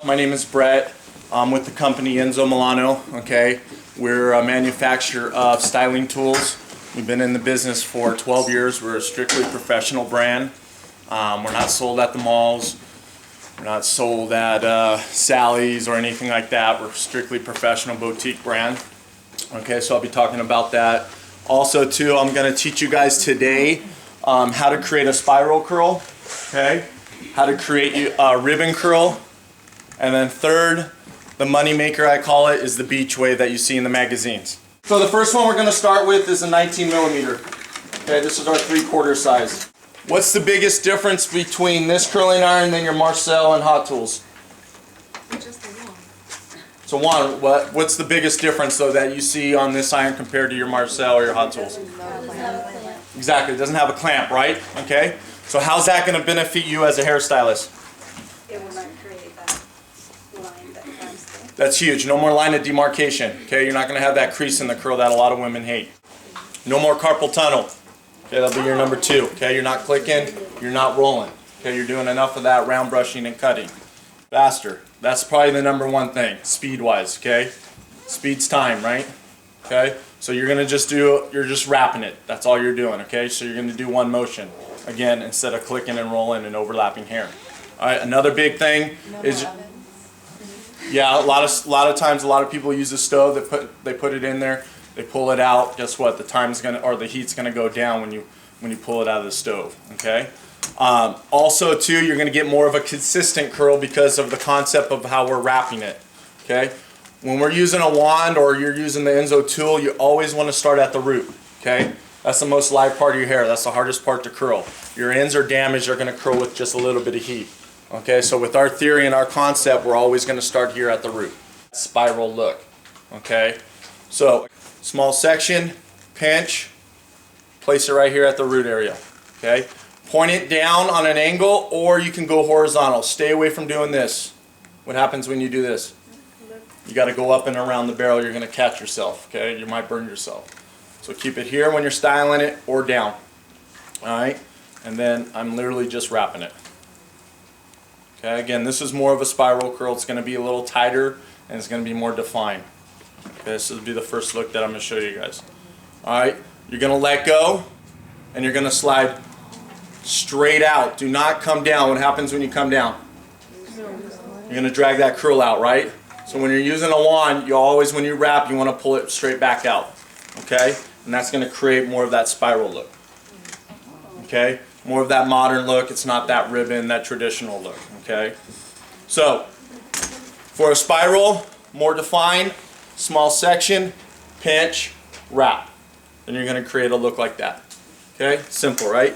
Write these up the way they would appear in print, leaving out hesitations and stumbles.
My name is Brett. I'm with the company Enzo Milano. Okay, we're a manufacturer of styling tools. We've been in the business for 12 years. We're a strictly professional brand. We're not sold at the malls. We're not sold at Sally's or anything like that. We're a strictly professional boutique brand. Okay, so I'll be talking about that. Also, too, I'm going to teach you guys today how to create a spiral curl. Okay, how to create a ribbon curl. And then third, the money maker I call it, is the beach wave that you see in the magazines. So the first one we're going to start with is a 19 millimeter. Okay, this is our 3/4 size. What's the biggest difference between this curling iron than your Marcel and Hot Tools? Just the one. So what's the biggest difference though that you see on this iron compared to your Marcel or your Hot Tools? Exactly, it doesn't have a clamp, right? Okay, so how's that going to benefit you as a hairstylist? It will not create that line that comes through. That's huge. No more line of demarcation. Okay, you're not going to have that crease in the curl that a lot of women hate. No more carpal tunnel. Okay, that'll be your number 2. Okay, you're not clicking, you're not rolling. Okay, you're doing enough of that round brushing and cutting. Faster. That's probably the number 1 thing, speed-wise. Okay, speed's time, right? Okay, so you're just wrapping it. That's all you're doing. Okay, so you're gonna do one motion again instead of clicking and rolling and overlapping hair. All right, another big thing is. Yeah, a lot of times, a lot of people use a stove. They put it in there. They pull it out. Guess what? The heat's gonna go down when you pull it out of the stove. Okay. Also, too, you're gonna get more of a consistent curl because of the concept of how we're wrapping it. Okay. When we're using a wand or you're using the Enzo tool, you always want to start at the root. Okay. That's the most live part of your hair. That's the hardest part to curl. Your ends are damaged. They're gonna curl with just a little bit of heat. Okay. So with our theory and our concept, we're always gonna start here at the root. Spiral look. Okay. So. Small section, pinch, place it right here at the root area. Okay, point it down on an angle, or you can go horizontal. Stay away from doing this. What happens when you do this? You got to go up and around the barrel. You're going to catch yourself. Okay, you might burn yourself. So keep it here when you're styling it, or down. All right, and then I'm literally just wrapping it. Okay, again, this is more of a spiral curl. It's going to be a little tighter and it's going to be more defined. Okay, this will be the first look that I'm going to show you guys. Alright, you're going to let go and you're going to slide straight out. Do not come down. What happens when you come down? You're going to drag that curl out, right? So when you're using a wand, you always, when you wrap, you want to pull it straight back out. Okay? And that's going to create more of that spiral look. Okay? More of that modern look. It's not that ribbon, that traditional look. Okay? So, for a spiral, more defined, small section, pinch, wrap. And you're going to create a look like that. Okay, simple, right?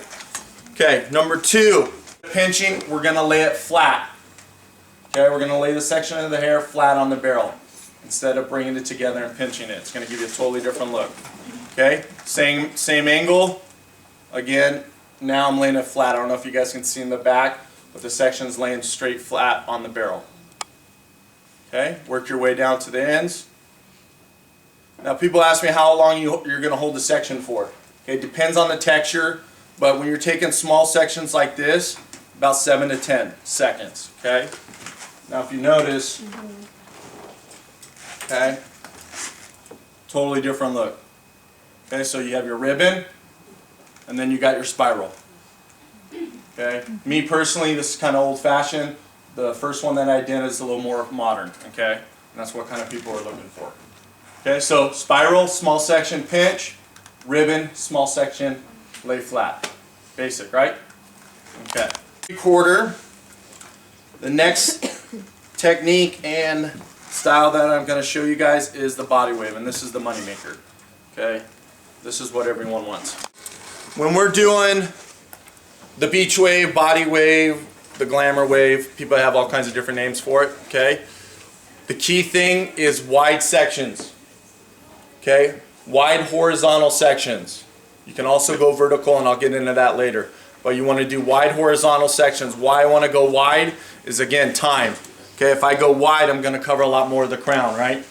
Okay, number 2, pinching, we're going to lay it flat. Okay, we're going to lay the section of the hair flat on the barrel instead of bringing it together and pinching it. It's going to give you a totally different look. Okay, same angle. Again, now I'm laying it flat. I don't know if you guys can see in the back, but the section's laying straight flat on the barrel. Okay, work your way down to the ends. Now people ask me how long you're going to hold the section for. Okay, it depends on the texture, but when you're taking small sections like this, about 7 to 10 seconds. Okay. Now if you notice, okay, totally different look. Okay, so you have your ribbon, and then you got your spiral. Okay. Me personally, this is kind of old-fashioned. The first one that I did is a little more modern. Okay, and that's what kind of people are looking for. Okay, so spiral, small section, pinch, ribbon, small section, lay flat. Basic, right? Okay. 3/4. The next technique and style that I'm going to show you guys is the body wave, and this is the money maker. Okay, this is what everyone wants. When we're doing the beach wave, body wave, the glamour wave, people have all kinds of different names for it. Okay, the key thing is wide sections. Okay, wide horizontal sections. You can also go vertical, and I'll get into that later. But you want to do wide horizontal sections. Why I want to go wide is, again, time. Okay, if I go wide, I'm going to cover a lot more of the crown, right?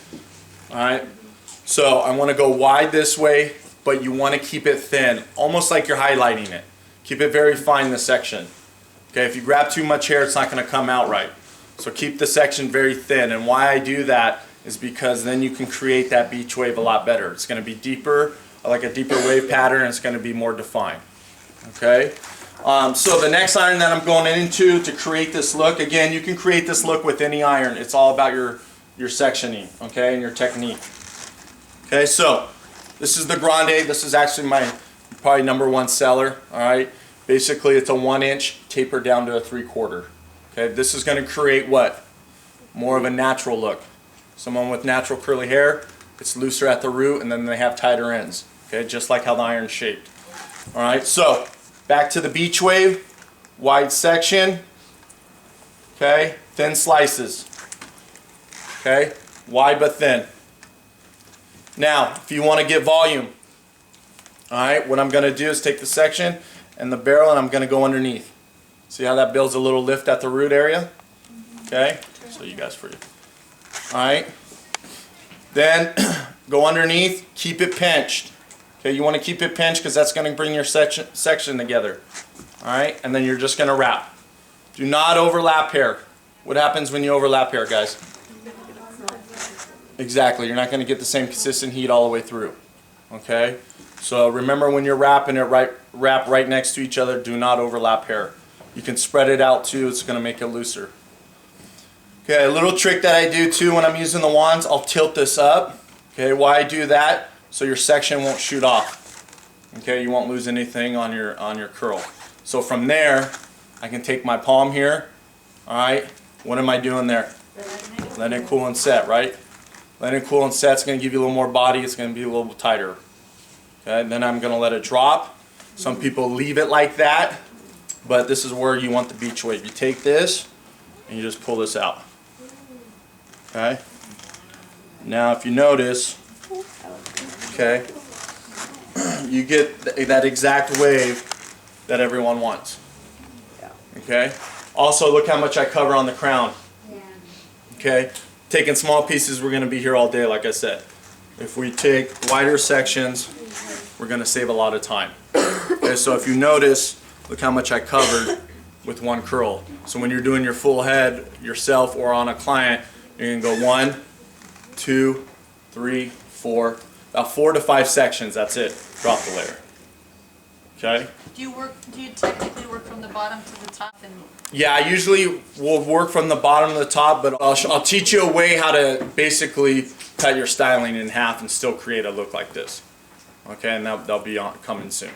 All right. So I want to go wide this way, but you want to keep it thin, almost like you're highlighting it. Keep it very fine, this section. Okay, if you grab too much hair, it's not going to come out right. So keep the section very thin, and why I do that is because then you can create that beach wave a lot better. It's going to be deeper, like a deeper wave pattern, and it's going to be more defined. Okay? So the next iron that I'm going into to create this look, again, you can create this look with any iron. It's all about your sectioning, okay, and your technique. Okay, so this is the Grande. This is actually my probably #1 seller, all right? Basically, it's a 1-inch tapered down to a 3/4. Okay, this is going to create what? More of a natural look. Someone with natural curly hair, it's looser at the root, and then they have tighter ends. Okay, just like how the iron's shaped. All right, so back to the beach wave, wide section. Okay, thin slices. Okay, wide but thin. Now, if you want to get volume, all right, what I'm going to do is take the section and the barrel, and I'm going to go underneath. See how that builds a little lift at the root area? Okay, so you guys for you. All right, then go underneath, keep it pinched. Okay, you want to keep it pinched because that's going to bring your section together. All right, and then you're just going to wrap. Do not overlap hair. What happens when you overlap hair, guys? Exactly, you're not going to get the same consistent heat all the way through. Okay, so remember when you're wrapping it, wrap right next to each other. Do not overlap hair. You can spread it out too. It's going to make it looser. Okay, a little trick that I do too when I'm using the wands, I'll tilt this up. Okay, why I do that? So your section won't shoot off. Okay, you won't lose anything on your curl. So from there, I can take my palm here. All right, what am I doing there? Letting it cool and set, right? Letting it cool and set. It's going to give you a little more body. It's going to be a little tighter. Okay, then I'm going to let it drop. Some people leave it like that, but this is where you want the beach wave. You take this and you just pull this out. Okay. Now, if you notice, okay, you get that exact wave that everyone wants. Okay. Also, look how much I cover on the crown. Okay. Taking small pieces, we're going to be here all day, like I said. If we take wider sections, we're going to save a lot of time. Okay, so if you notice, look how much I covered with one curl. So when you're doing your full head yourself or on a client, you're going to go 1, 2, 3, 4, about 4 to 5 sections. That's it. Drop the layer. Okay. Do you technically work from the bottom to the top? Yeah, I usually will work from the bottom to the top, but I'll teach you a way how to basically cut your styling in half and still create a look like this. Okay, and that'll be coming soon.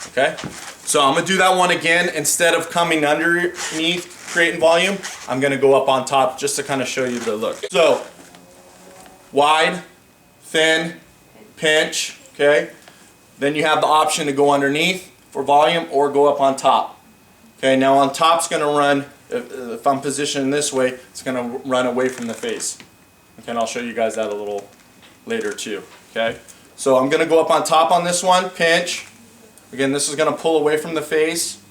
Okay, so I'm gonna do that one again. Instead of coming underneath, creating volume, I'm gonna go up on top just to kind of show you the look. So, wide, thin, pinch, okay? Then you have the option to go underneath for volume or go up on top. Okay, now on top's going to run, if I'm positioned this way, it's going to run away from the face. Okay, and I'll show you guys that a little later too. Okay, so I'm going to go up on top on this one, pinch. Again, this is going to pull away from the face.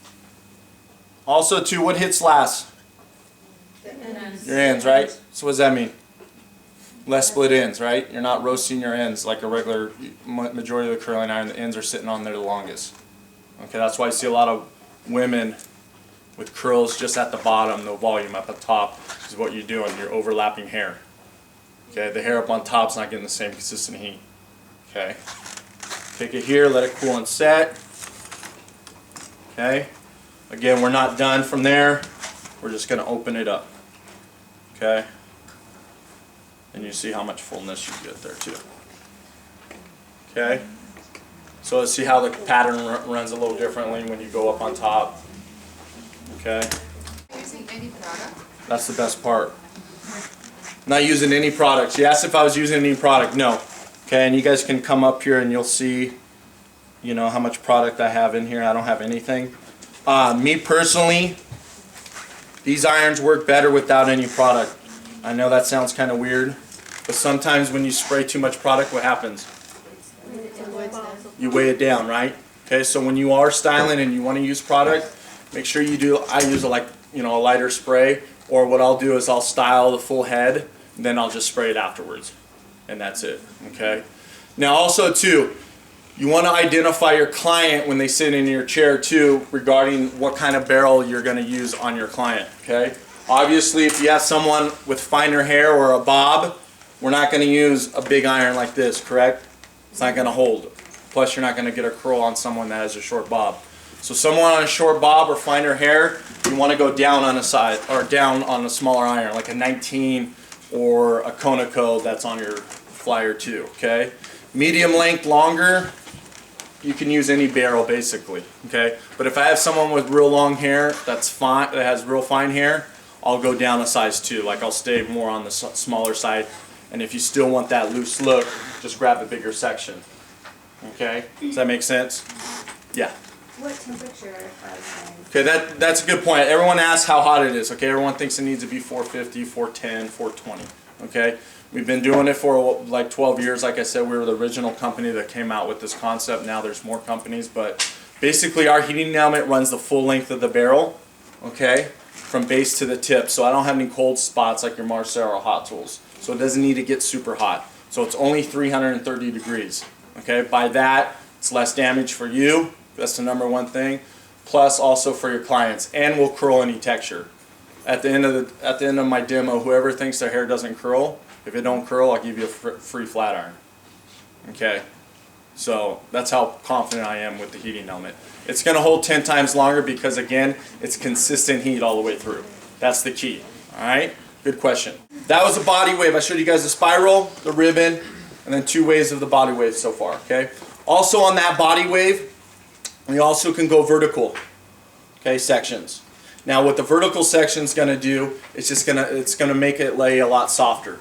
Also too, what hits last? Your ends, right? So what does that mean? Less split ends, right? You're not roasting your ends like a regular majority of the curling iron. The ends are sitting on there the longest. Okay, that's why I see a lot of women with curls just at the bottom, no volume at the top is what you're doing. You're overlapping hair. Okay, the hair up on top's not getting the same consistent heat. Okay, take it here, let it cool and set. Okay, again, we're not done from there. We're just going to open it up. Okay, and you see how much fullness you get there too. Okay, so let's see how the pattern runs a little differently when you go up on top. Okay. Are you using any product? That's the best part. Not using any products. You asked if I was using any product. No. Okay, and you guys can come up here and you'll see, you know, how much product I have in here. I don't have anything. Me personally, these irons work better without any product. I know that sounds kind of weird, but sometimes when you spray too much product, what happens? You weigh it down, right? Okay, so when you are styling and you want to use product, make sure you do. I use a lighter spray, or what I'll do is I'll style the full head, and then I'll just spray it afterwards, and that's it. Okay. Now also too, you want to identify your client when they sit in your chair too, regarding what kind of barrel you're going to use on your client. Okay. Obviously, if you have someone with finer hair or a bob, we're not going to use a big iron like this, correct? It's not going to hold. Plus, you're not going to get a curl on someone that has a short bob. So someone on a short bob or finer hair, you want to go down on a side, or down on a smaller iron, like a 19 or a Conoco that's on your flyer too, okay? Medium length, longer, you can use any barrel basically, okay? But if I have someone with real long hair that's fine, that has real fine hair, I'll go down a size 2. Like I'll stay more on the smaller side. And if you still want that loose look, just grab a bigger section. Okay? Does that make sense? Yeah. What temperature of Okay, that's a good point. Everyone asks how hot it is. Okay, everyone thinks it needs to be 450, 410, 420. Okay? We've been doing it for like 12 years. Like I said, we were the original company that came out with this concept. Now there's more companies, but basically our heating element runs the full length of the barrel, okay, from base to the tip. So I don't have any cold spots like your Marcel or Hot Tools. So it doesn't need to get super hot. So it's only 330 degrees. Okay, by that, it's less damage for you. That's the number one thing. Plus also for your clients, and will curl any texture. At the end of my demo, whoever thinks their hair doesn't curl, if it don't curl, I'll give you a free flat iron. Okay, so that's how confident I am with the heating element. It's going to hold 10 times longer because again, it's consistent heat all the way through. That's the key. All right, good question. That was a body wave. I showed you guys the spiral, the ribbon, and then 2 waves of the body wave so far. Okay. Also on that body wave, we also can go vertical. Okay, sections. Now what the vertical section is going to do, it's going to make it lay a lot softer.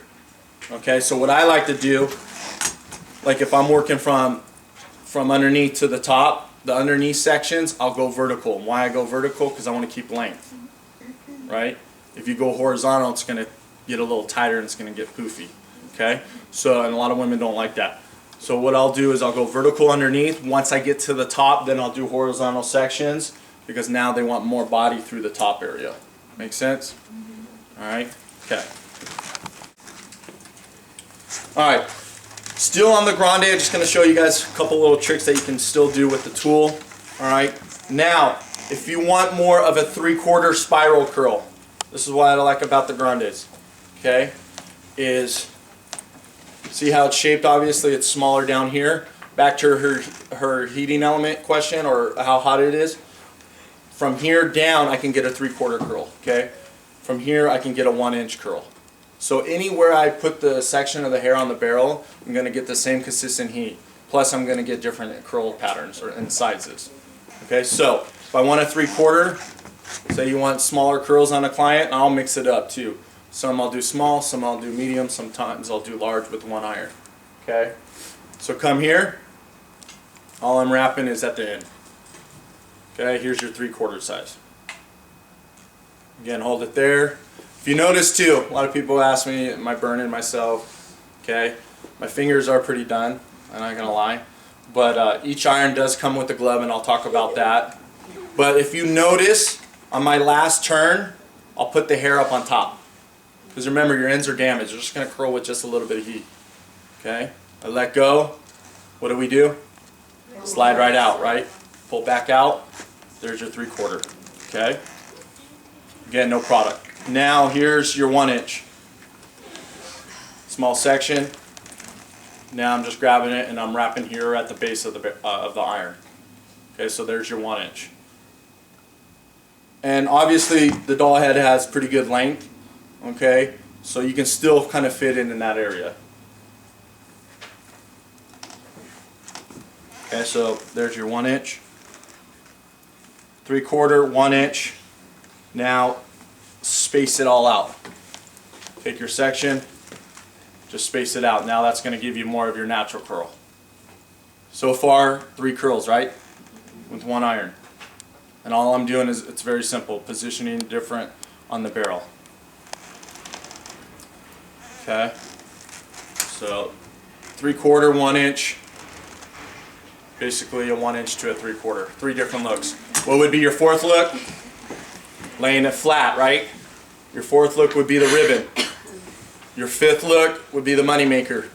Okay, so what I like to do, like if I'm working from underneath to the top, the underneath sections, I'll go vertical. And why I go vertical? Because I want to keep length, right? If you go horizontal, it's going to get a little tighter and it's going to get poofy, okay? So, and a lot of women don't like that. So what I'll do is I'll go vertical underneath. Once I get to the top, then I'll do horizontal sections because now they want more body through the top area. Make sense? All right, okay. Alright, still on the Grande, I'm just going to show you guys a couple little tricks that you can still do with the tool. Alright, now, if you want more of a 3/4 spiral curl, this is what I like about the Grandes, okay, is, see how it's shaped, obviously it's smaller down here. Back to her heating element question, or how hot it is. From here down, I can get a 3/4 curl, okay? From here, I can get a 1-inch curl. So anywhere I put the section of the hair on the barrel, I'm going to get the same consistent heat. Plus I'm going to get different curl patterns and sizes. Okay, so if I want a 3/4, say you want smaller curls on a client, I'll mix it up too. Some I'll do small, some I'll do medium, sometimes I'll do large with 1 iron. Okay, so come here, all I'm wrapping is at the end. Okay, here's your 3/4 size. Again, hold it there. If you notice too, a lot of people ask me, am I burning myself? Okay, my fingers are pretty done, I'm not gonna lie. But each iron does come with a glove, and I'll talk about that. But if you notice, on my last turn, I'll put the hair up on top. Because remember, your ends are damaged. They're just gonna curl with just a little bit of heat. Okay, I let go. What do? Slide right out, right? Pull back out. There's your 3/4. Okay. Again, no product. Now here's your 1-inch. Small section. Now I'm just grabbing it and I'm wrapping here at the base of the iron. Okay, so there's your 1-inch. And obviously the doll head has pretty good length. Okay, so you can still kind of fit in that area. Okay, so there's your 1-inch. 3/4, 1-inch. Now space it all out. Take your section, just space it out. Now that's going to give you more of your natural curl. So far, 3 curls, right? With 1 iron. And all I'm doing is, it's very simple, positioning different on the barrel. Okay? So 3/4, 1-inch. Basically a 1-inch to a 3/4. 3 different looks. What would be your 4th look? Laying it flat, right? Your 4th look would be the ribbon. Your 5th look would be the moneymaker,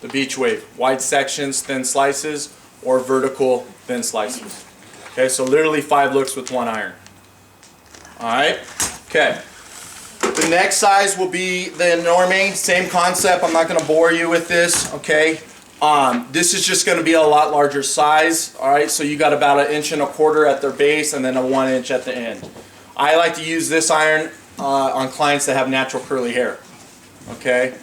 the beach wave. Wide sections, thin slices, or vertical, thin slices. Okay, so literally 5 looks with 1 iron. Alright? Okay. The next size will be the enorme. Same concept. I'm not going to bore you with this, okay? This is just going to be a lot larger size, all right? So you got about 1.25 inches at their base and then a 1 inch at the end. I like to use this iron on clients that have natural curly hair, okay?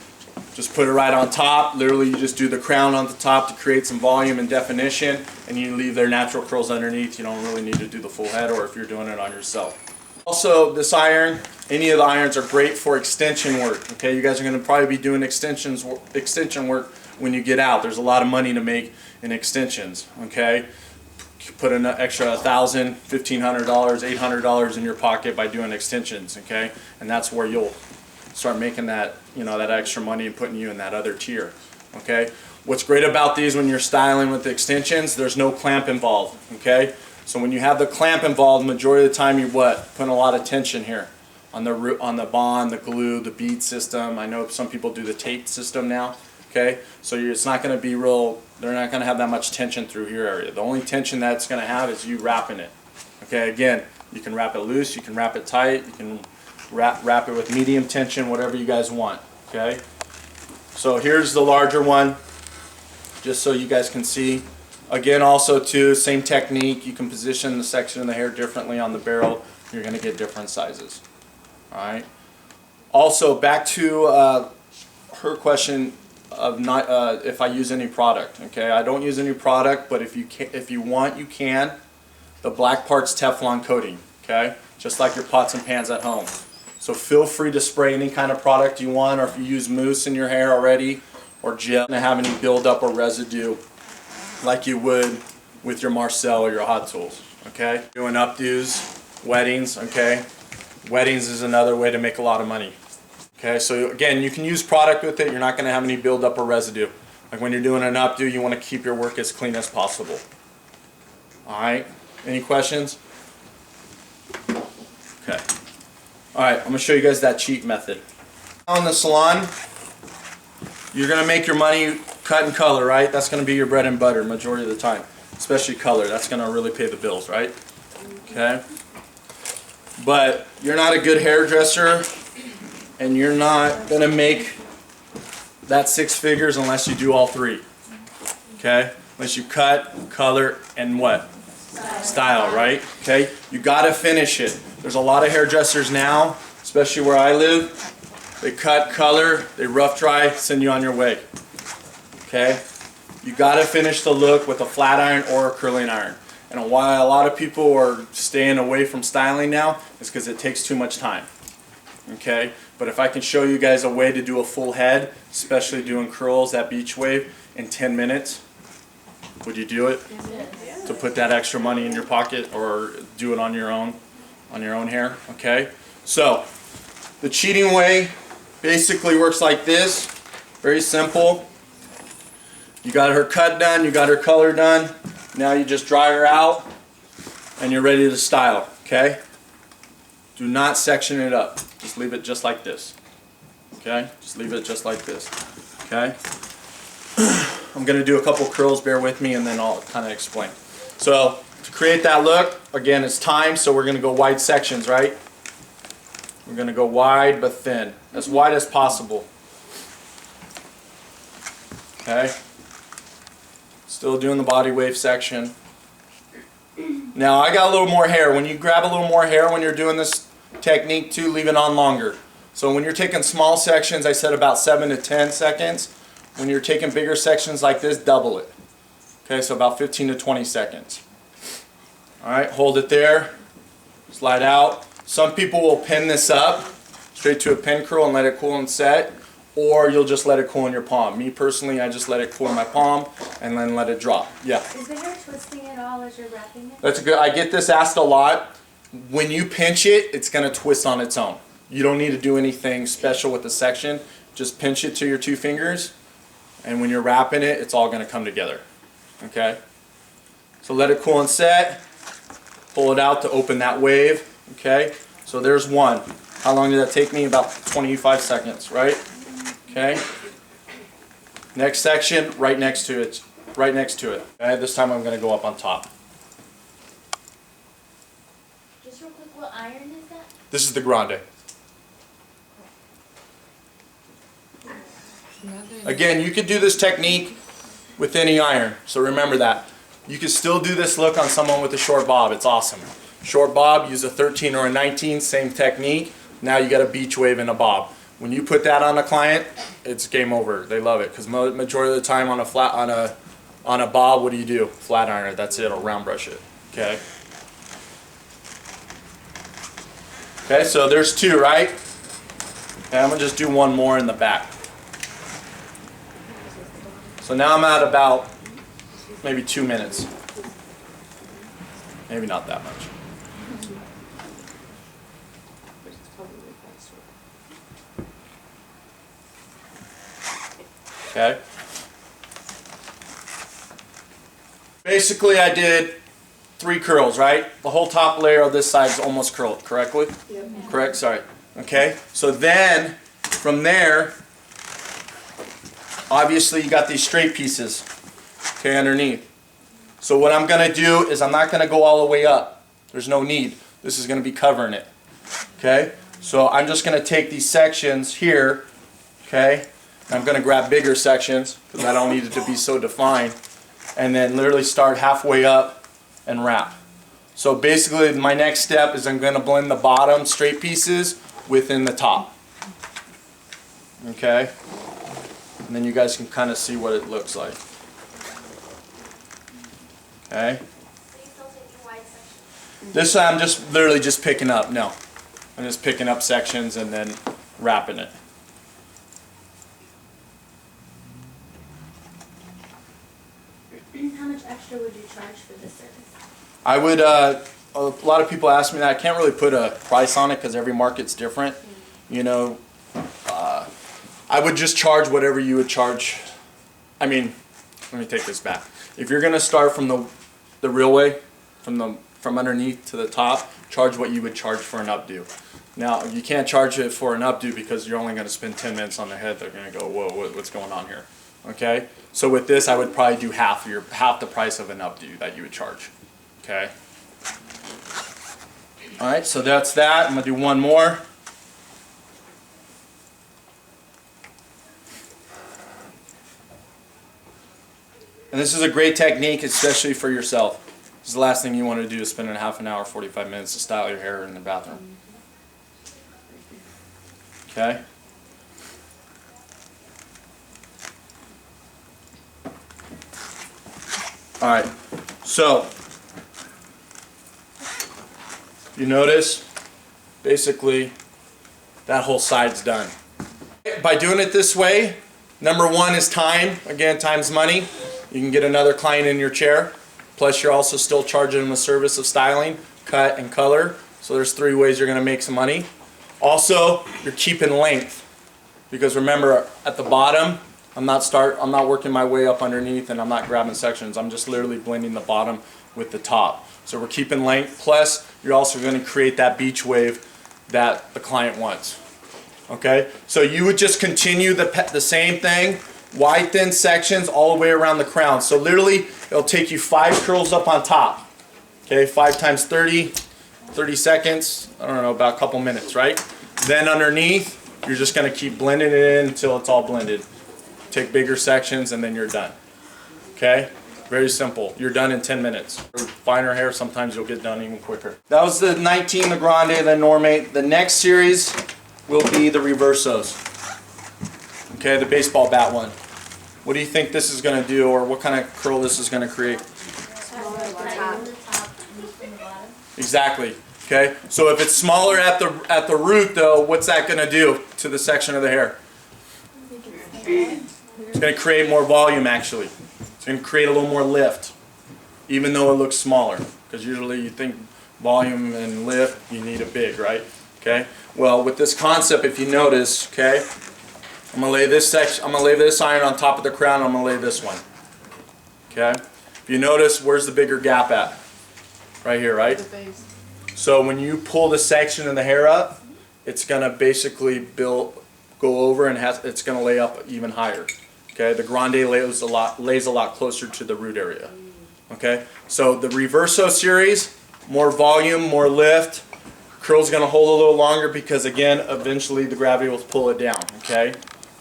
Just put it right on top. Literally, you just do the crown on the top to create some volume and definition, and you leave their natural curls underneath. You don't really need to do the full head, or if you're doing it on yourself. Also, this iron, any of the irons are great for extension work. Okay, you guys are going to probably be doing extension work when you get out. There's a lot of money to make in extensions. Okay, put an extra $1,000, $1,500, $800 in your pocket by doing extensions. Okay, and that's where you'll start making that, you know, that extra money and putting you in that other tier. Okay, what's great about these when you're styling with the extensions, there's no clamp involved. Okay, so when you have the clamp involved, majority of the time you're putting a lot of tension here on the bond, the glue, the bead system. I know some people do the tape system now. Okay, so it's not going to be real. They're not going to have that much tension through your area. The only tension that's going to have is you wrapping it. Okay, again, you can wrap it loose, you can wrap it tight, you can wrap it with medium tension, whatever you guys want. Okay, so here's the larger one, just so you guys can see. Again, also too, same technique. You can position the section of the hair differently on the barrel. You're going to get different sizes. All right. Also, back to her question of not if I use any product. Okay, I don't use any product, but if you want, you can. The black part's Teflon coating. Okay, just like your pots and pans at home. So feel free to spray any kind of product you want, or if you use mousse in your hair already, or gel, to have any buildup or residue like you would with your Marcel or your Hot Tools. Okay, doing updos, weddings. Okay, weddings is another way to make a lot of money. Okay, so again, you can use product with it. You're not going to have any buildup or residue. Like when you're doing an updo, you want to keep your work as clean as possible. All right, any questions? Okay. All right, I'm going to show you guys that cheat method. On the salon, you're going to make your money cut and color, right? That's going to be your bread and butter majority of the time, especially color. That's going to really pay the bills, right? Okay. But you're not a good hairdresser, and you're not going to make that 6 figures unless you do all 3. Okay? Unless you cut, color, and what? Style, right? Okay? You got to finish it. There's a lot of hairdressers now, especially where I live. They cut, color, they rough dry, send you on your way. Okay? You got to finish the look with a flat iron or a curling iron. And why a lot of people are staying away from styling now is because it takes too much time. Okay? But if I can show you guys a way to do a full head, especially doing curls, that beach wave, in 10 minutes, would you do it? To put that extra money in your pocket, or do it on your own hair? Okay? So, the cheating way basically works like this. Very simple. You got her cut done, you got her color done. Now you just dry her out and you're ready to style. Okay? Do not section it up. Just leave it just like this. Okay? Just leave it just like this. Okay? I'm going to do a couple curls, bear with me, and then I'll kind of explain. So, to create that look, again, it's time, so we're going to go wide sections, right? We're going to go wide but thin. As wide as possible. Okay? Still doing the body wave section. Now, I got a little more hair. When you grab a little more hair when you're doing this technique too, leave it on longer. So when you're taking small sections, I said about 7 to 10 seconds. When you're taking bigger sections like this, double it. Okay, so about 15 to 20 seconds. Alright, hold it there. Slide out. Some people will pin this up straight to a pin curl and let it cool and set. Or you'll just let it cool in your palm. Me personally, I just let it cool in my palm and then let it drop. Yeah. Is the hair twisting at all as you're wrapping it? That's good. I get this asked a lot. When you pinch it, it's going to twist on its own. You don't need to do anything special with the section. Just pinch it to your 2 fingers, and when you're wrapping it, it's all going to come together. Okay? So let it cool and set. Pull it out to open that wave. Okay? So there's one. How long did that take me? About 25 seconds, right? Okay? Next section, right next to it. Right next to it. Okay? This time I'm going to go up on top. Just real quick, what iron is that? This is the Grande. Again, you could do this technique with any iron, so remember that. You can still do this look on someone with a short bob. It's awesome. Short bob, use a 13 or a 19, same technique. Now you got a beach wave and a bob. When you put that on a client, it's game over. They love it because majority of the time on a bob, what do? Flat iron it. That's it. Or round brush it. Okay. Okay. So there's two, right? Okay, I'm gonna just do one more in the back. So now I'm at about maybe 2 minutes. Maybe not that much. Okay. Basically, I did 3 curls, right? The whole top layer of this side is almost curled, correctly? Yep. Correct, sorry. Okay, so then from there, obviously you got these straight pieces, okay, underneath. So what I'm going to do is I'm not going to go all the way up. There's no need. This is going to be covering it, okay? So I'm just going to take these sections here, okay? I'm going to grab bigger sections because I don't need it to be so defined, and then literally start halfway up and wrap. So basically my next step is I'm going to blend the bottom straight pieces within the top. Okay? And then you guys can kind of see what it looks like. Okay? This I'm just literally just picking up. No. I'm just picking up sections and then wrapping it. How much extra would you charge for this service? I would, a lot of people ask me that. I can't really put a price on it because every market's different. You know, I would just charge whatever you would charge. I mean, let me take this back. If you're going to start from the real way, from underneath to the top, charge what you would charge for an updo. Now, you can't charge it for an updo because you're only going to spend 10 minutes on the head. They're going to go, whoa, what's going on here? Okay? So with this, I would probably do half the price of an updo that you would charge. Okay? Alright, so that's that. I'm going to do one more. And this is a great technique, especially for yourself. This is the last thing you want to do is spend a half an hour, 45 minutes to style your hair in the bathroom. Okay? Alright, so you notice basically that whole side's done. By doing it this way, number one is time. Again, time's money. You can get another client in your chair. Plus you're also still charging them a service of styling, cut, and color. So there's 3 ways you're going to make some money. Also, you're keeping length. Because remember, at the bottom, I'm not working my way up underneath and I'm not grabbing sections. I'm just literally blending the bottom with the top. So we're keeping length. Plus, you're also going to create that beach wave that the client wants. Okay? So you would just continue the same thing. Wide thin sections all the way around the crown. So literally, it'll take you 5 curls up on top. Okay? 5 times 30 seconds. I don't know, about a couple minutes, right? Then underneath, you're just going to keep blending it in until it's all blended. Take bigger sections and then you're done. Okay? Very simple. You're done in 10 minutes. For finer hair, sometimes you'll get done even quicker. That was the 19, the Grande, the Normate. The next series will be the Reversos. Okay, the baseball bat one. What do you think this is going to do, or what kind of curl this is going to create? Exactly. Okay, so if it's smaller at the root, though, what's that going to do to the section of the hair? It's going to create more volume, actually. It's going to create a little more lift, even though it looks smaller. Because usually you think volume and lift, you need it big, right? Okay. Well, with this concept, if you notice, okay, I'm going to lay this section. I'm going to lay this iron on top of the crown. I'm going to lay this one. Okay. If you notice, where's the bigger gap at? Right here, right? The base. So when you pull the section of the hair up, it's going to basically go over and it's going to lay up even higher. Okay, the Grande lays a lot closer to the root area. Okay, so the Reverso series, more volume, more lift. Curl's going to hold a little longer because again, eventually the gravity will pull it down. Okay,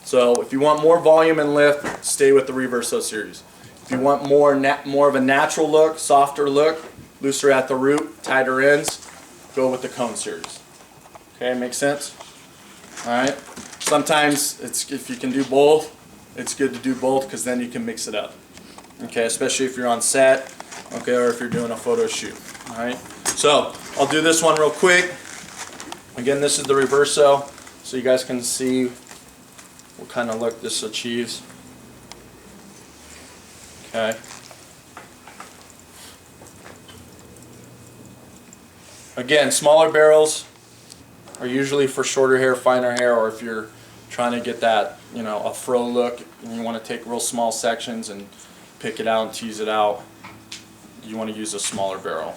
So if you want more volume and lift, stay with the Reverso series. If you want more of a natural look, softer look, looser at the root, tighter ends, go with the cone series. Okay, makes sense? Alright. Sometimes if you can do both, it's good to do both because then you can mix it up. Okay, especially if you're on set, okay, or if you're doing a photo shoot. Alright. So I'll do this one real quick. Again, this is the Reverso, so you guys can see what kind of look this achieves. Okay. Again, smaller barrels are usually for shorter hair, finer hair, or if you're trying to get that, you know, a fro look and you want to take real small sections and pick it out and tease it out, you want to use a smaller barrel.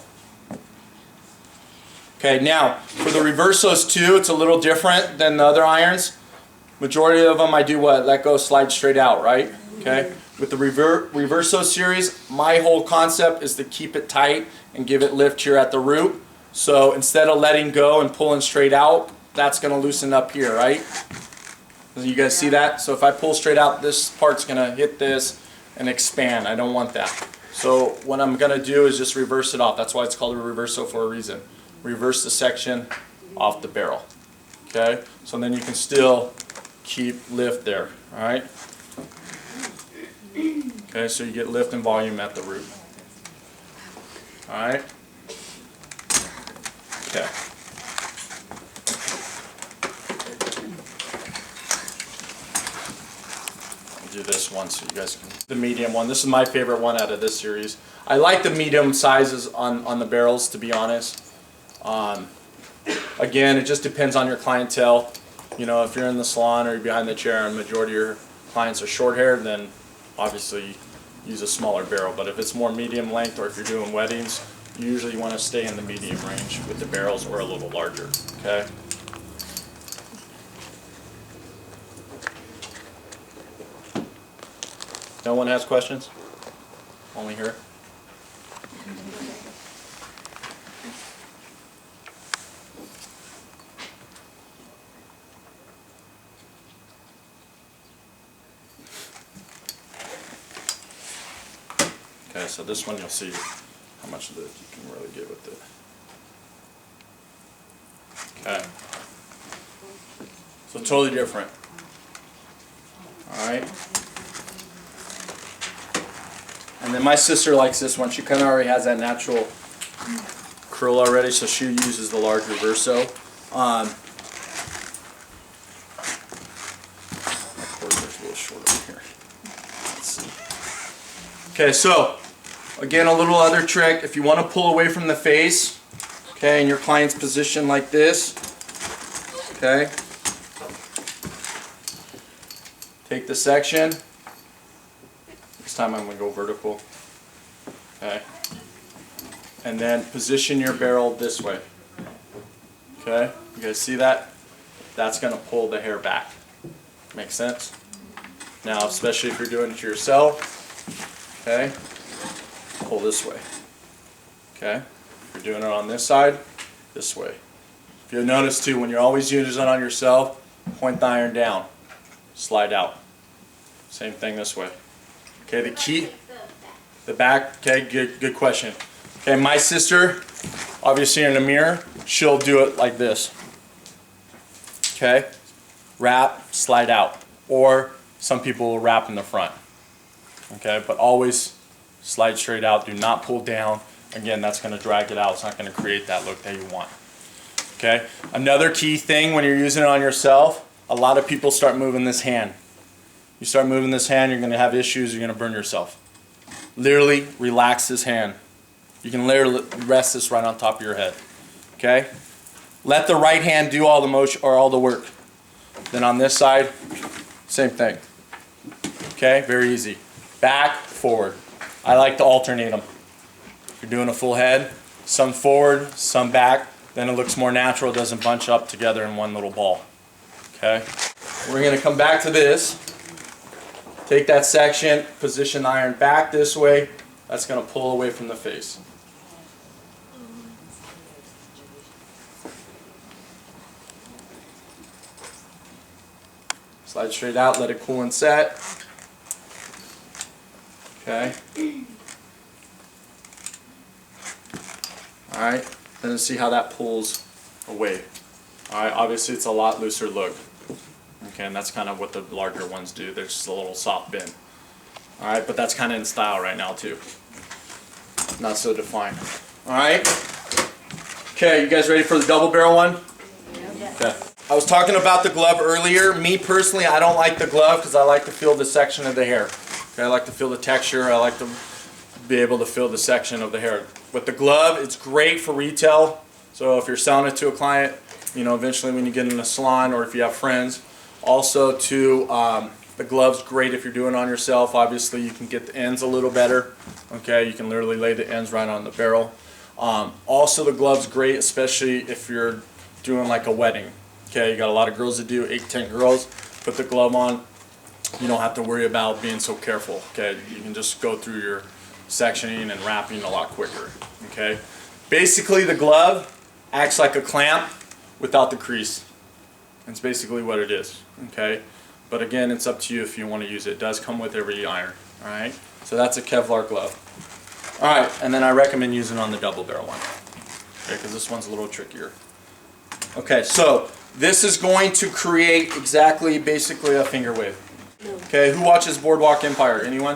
Okay, now for the Reversos too, it's a little different than the other irons. Majority of them I do what? Let go, slide straight out, right? Okay. With the Reverso series, my whole concept is to keep it tight and give it lift here at the root. So instead of letting go and pulling straight out, that's going to loosen up here, right? You guys see that? So if I pull straight out, this part's going to hit this and expand. I don't want that. So what I'm going to do is just reverse it off. That's why it's called a Reverso for a reason. Reverse the section off the barrel. Okay? So then you can still keep lift there. Alright? Okay, so you get lift and volume at the root. Alright? Okay. I'll do this one so you guys can. The medium one. This is my favorite one out of this series. I like the medium sizes on the barrels, to be honest. Again, it just depends on your clientele. You know, if you're in the salon or you're behind the chair and the majority of your clients are short haired, then obviously use a smaller barrel. But if it's more medium length or if you're doing weddings, you usually want to stay in the medium range with the barrels or a little larger. Okay? No one has questions? Only here? Okay, so this one you'll see how much lift you can really get with it. Okay. So totally different. Alright. And then my sister likes this one. She kind of already has that natural curl already, so she uses the large Reverso. My cord's a little short over here. Let's see. Okay, so again, a little other trick. If you want to pull away from the face, okay, in your client's position like this, okay, take the section. This time I'm going to go vertical. Okay. And then position your barrel this way. Okay? You guys see that? That's going to pull the hair back. Make sense? Now, especially if you're doing it to yourself, okay, pull this way. Okay? If you're doing it on this side, this way. If you'll notice too, when you're always using it on yourself, point the iron down. Slide out. Same thing this way. Okay, the key, the back, okay, good question. Okay, my sister, obviously in the mirror, she'll do it like this. Okay, wrap, slide out. Or some people will wrap in the front. Okay, but always slide straight out, do not pull down. Again, that's going to drag it out, it's not going to create that look that you want. Okay, another key thing when you're using it on yourself, a lot of people start moving this hand. You start moving this hand, you're going to have issues, you're going to burn yourself. Literally relax this hand. You can literally rest this right on top of your head. Okay? Let the right hand do all the motion or all the work. Then on this side, same thing. Okay? Very easy. Back, forward. I like to alternate them. If you're doing a full head, some forward, some back, then it looks more natural, it doesn't bunch up together in one little ball. Okay? We're going to come back to this. Take that section, position the iron back this way. That's going to pull away from the face. Slide straight out, let it cool and set. Okay. Alright, then see how that pulls away. Alright, obviously it's a lot looser look. Okay, and that's kind of what the larger ones do. They're just a little soft bend. Alright, but that's kind of in style right now too. Not so defined. Alright. Okay, you guys ready for the double barrel one? Okay. I was talking about the glove earlier. Me personally, I don't like the glove because I like to feel the section of the hair. Okay, I like to feel the texture. I like to be able to feel the section of the hair. With the glove, it's great for retail. So if you're selling it to a client, you know, eventually when you get in a salon or if you have friends. Also too, the glove's great if you're doing it on yourself. Obviously you can get the ends a little better. Okay, you can literally lay the ends right on the barrel. Also the glove's great, especially if you're doing like a wedding. Okay, you got a lot of girls that do, 8 to 10 girls, put the glove on. You don't have to worry about being so careful. Okay, you can just go through your sectioning and wrapping a lot quicker. Okay, basically the glove acts like a clamp without the crease. That's basically what it is. Okay, but again, it's up to you if you want to use it. It does come with every iron. All right, so that's a Kevlar glove. All right, and then I recommend using on the double barrel one. Okay, because this one's a little trickier. Okay, so this is going to create exactly, basically a finger wave. Okay, who watches Boardwalk Empire? Anyone?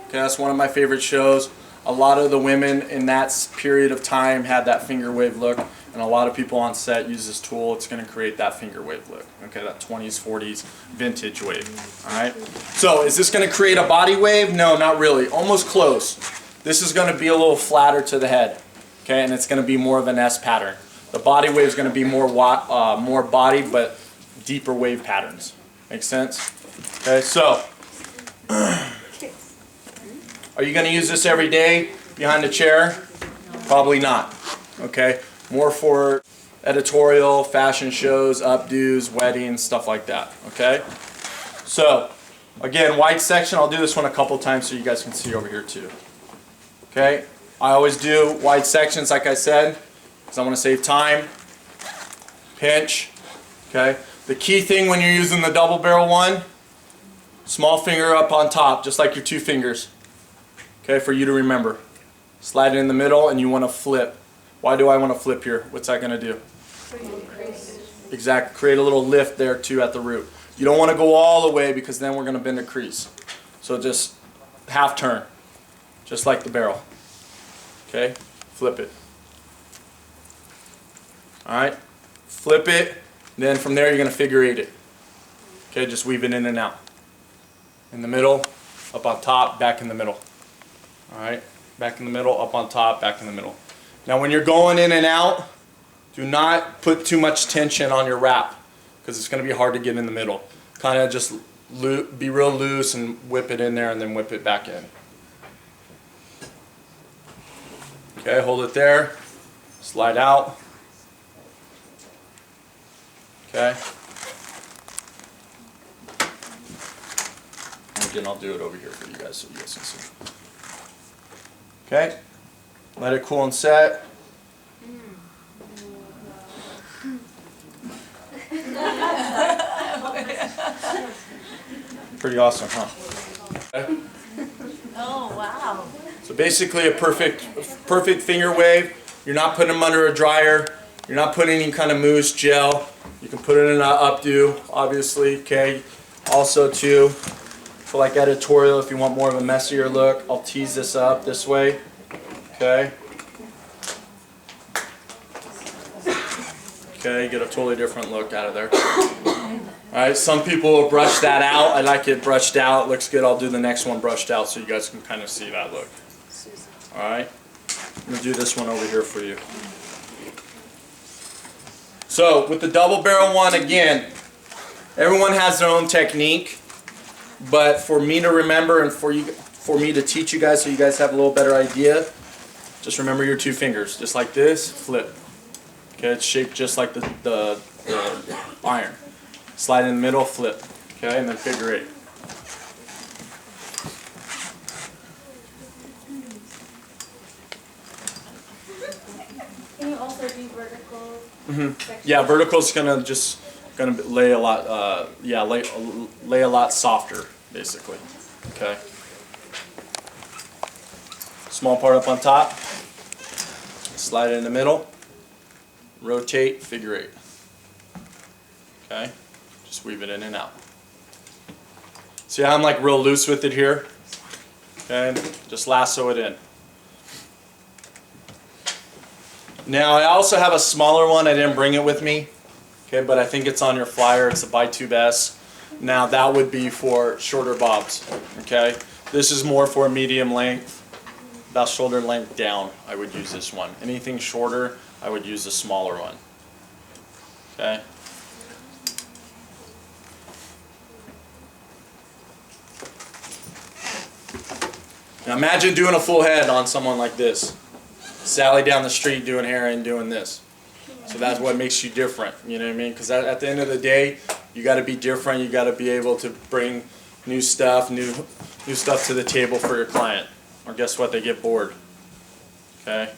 Okay, that's one of my favorite shows. A lot of the women in that period of time had that finger wave look, and a lot of people on set use this tool. It's going to create that finger wave look. Okay, that 20s, 40s vintage wave. All right. So is this going to create a body wave? No, not really. Almost close. This is going to be a little flatter to the head. Okay, and it's going to be more of an S pattern. The body wave is going to be more body, but deeper wave patterns. Makes sense? Okay, so are you going to use this every day behind the chair? Probably not. Okay, more for editorial, fashion shows, updos, weddings, stuff like that. Okay, so again, wide section. I'll do this one a couple times so you guys can see over here too. Okay, I always do wide sections, like I said, because I want to save time. Pinch. Okay, the key thing when you're using the double barrel one, small finger up on top, just like your 2 fingers. Okay, for you to remember. Slide it in the middle and you want to flip. Why do I want to flip here? What's that going to do? Exactly. Create a little lift there too at the root. You don't want to go all the way because then we're going to bend the crease. So just half turn. Just like the barrel. Okay? Flip it. Alright? Flip it. Then from there you're going to figure 8 it. Okay, just weave it in and out. In the middle, up on top, back in the middle. Alright? Back in the middle, up on top, back in the middle. Now when you're going in and out, do not put too much tension on your wrap because it's going to be hard to get in the middle. Kind of just be real loose and whip it in there and then whip it back in. Okay, hold it there. Slide out. Okay. Again, I'll do it over here for you guys so you guys can see. Okay. Let it cool and set. Pretty awesome, huh? Okay. Oh, wow. So basically a perfect finger wave. You're not putting them under a dryer. You're not putting any kind of mousse gel. You can put it in an updo, obviously. Okay. Also too, for like editorial, if you want more of a messier look, I'll tease this up this way. Okay. Okay, get a totally different look out of there. Alright, some people will brush that out. I like it brushed out. Looks good. I'll do the next one brushed out so you guys can kind of see that look. Alright. I'm going to do this one over here for you. So, with the double barrel one, again, everyone has their own technique. But for me to remember and for me to teach you guys so you guys have a little better idea, just remember your 2 fingers. Just like this, flip. Okay, it's shaped just like the iron. Slide in the middle, flip. Okay, and then figure 8. Can you also do vertical? Yeah, vertical is gonna just gonna lay a lot, lay a lot softer, basically. Okay. Small part up on top. Slide it in the middle. Rotate, figure 8. Okay. Just weave it in and out. See how I'm like real loose with it here? Okay. Just lasso it in. Now I also have a smaller one. I didn't bring it with me. Okay, but I think it's on your flyer. It's a Bi-Tube S. Now that would be for shorter bobs. Okay. This is more for medium length. About shoulder length down, I would use this one. Anything shorter, I would use a smaller one. Okay. Now imagine doing a full head on someone like this. Sally down the street doing hair and doing this. So that's what makes you different. You know what I mean? Because at the end of the day, you got to be different. You got to be able to bring new stuff to the table for your client. Or guess what? They get bored. Okay?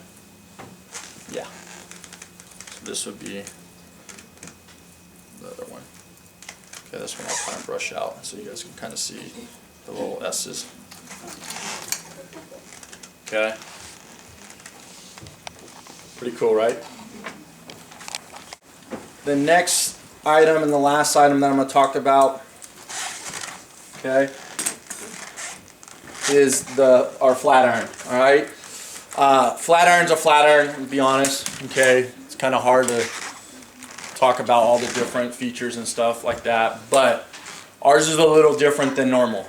Yeah. So this would be the other one. Okay, this one I'll kind of brush out so you guys can kind of see the little S's. Okay? Pretty cool, right? The next item and the last item that I'm going to talk about, okay, is our flat iron. All right, flat iron's a flat iron. To be honest, okay, it's kind of hard to talk about all the different features and stuff like that, but ours is a little different than normal.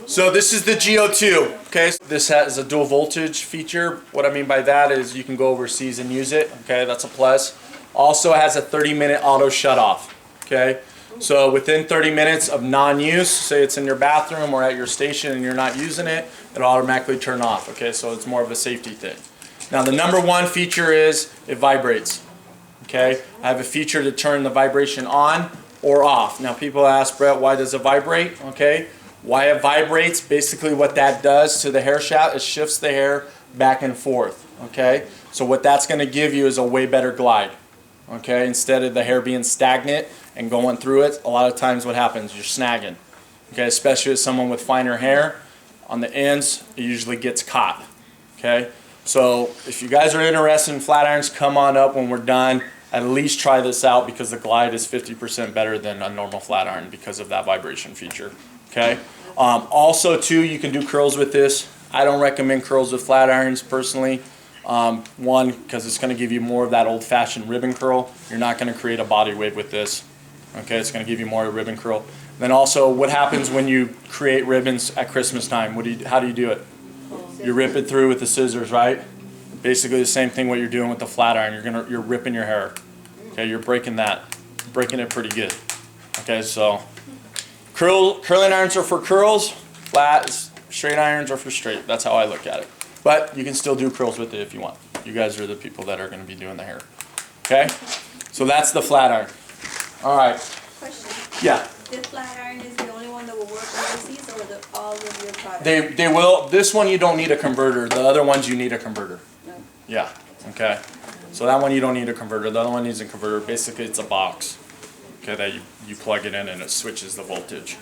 So this is the GO2. Okay, this has a dual voltage feature. What I mean by that is you can go overseas and use it. Okay, that's a plus. Also has a 30-minute auto shut off. Okay. So within 30 minutes of non-use, say it's in your bathroom or at your station and you're not using it, it'll automatically turn off. Okay, so it's more of a safety thing. Now the number one feature is it vibrates. Okay, I have a feature to turn the vibration on or off. Now people ask, Brett, why does it vibrate? Okay, why it vibrates, basically what that does to the hair shaft, it shifts the hair back and forth. Okay, so what that's going to give you is a way better glide. Okay, instead of the hair being stagnant and going through it, a lot of times what happens, you're snagging. Okay, especially with someone with finer hair on the ends, it usually gets caught. Okay, so if you guys are interested in flat irons, come on up when we're done. At least try this out because the glide is 50% better than a normal flat iron because of that vibration feature. Okay, also too, you can do curls with this. I don't recommend curls with flat irons personally. One, because it's going to give you more of that old-fashioned ribbon curl. You're not going to create a body wave with this. Okay, it's going to give you more of a ribbon curl. Then also, what happens when you create ribbons at Christmas time? How do you do it? You rip it through with the scissors, right? Basically the same thing what you're doing with the flat iron. You're ripping your hair. Okay, you're breaking it pretty good. Okay, so curling irons are for curls. Straight irons are for straight. That's how I look at it. But you can still do curls with it if you want. You guys are the people that are going to be doing the hair. Okay? So that's the flat iron. All right. Question. Yeah. This flat iron is the only one that will work overseas, or all of your products? They will. This one you don't need a converter. The other ones you need a converter. No. Yeah. Okay. So that one you don't need a converter. The other one needs a converter. Basically it's a box. Okay, that you plug it in and it switches the voltage.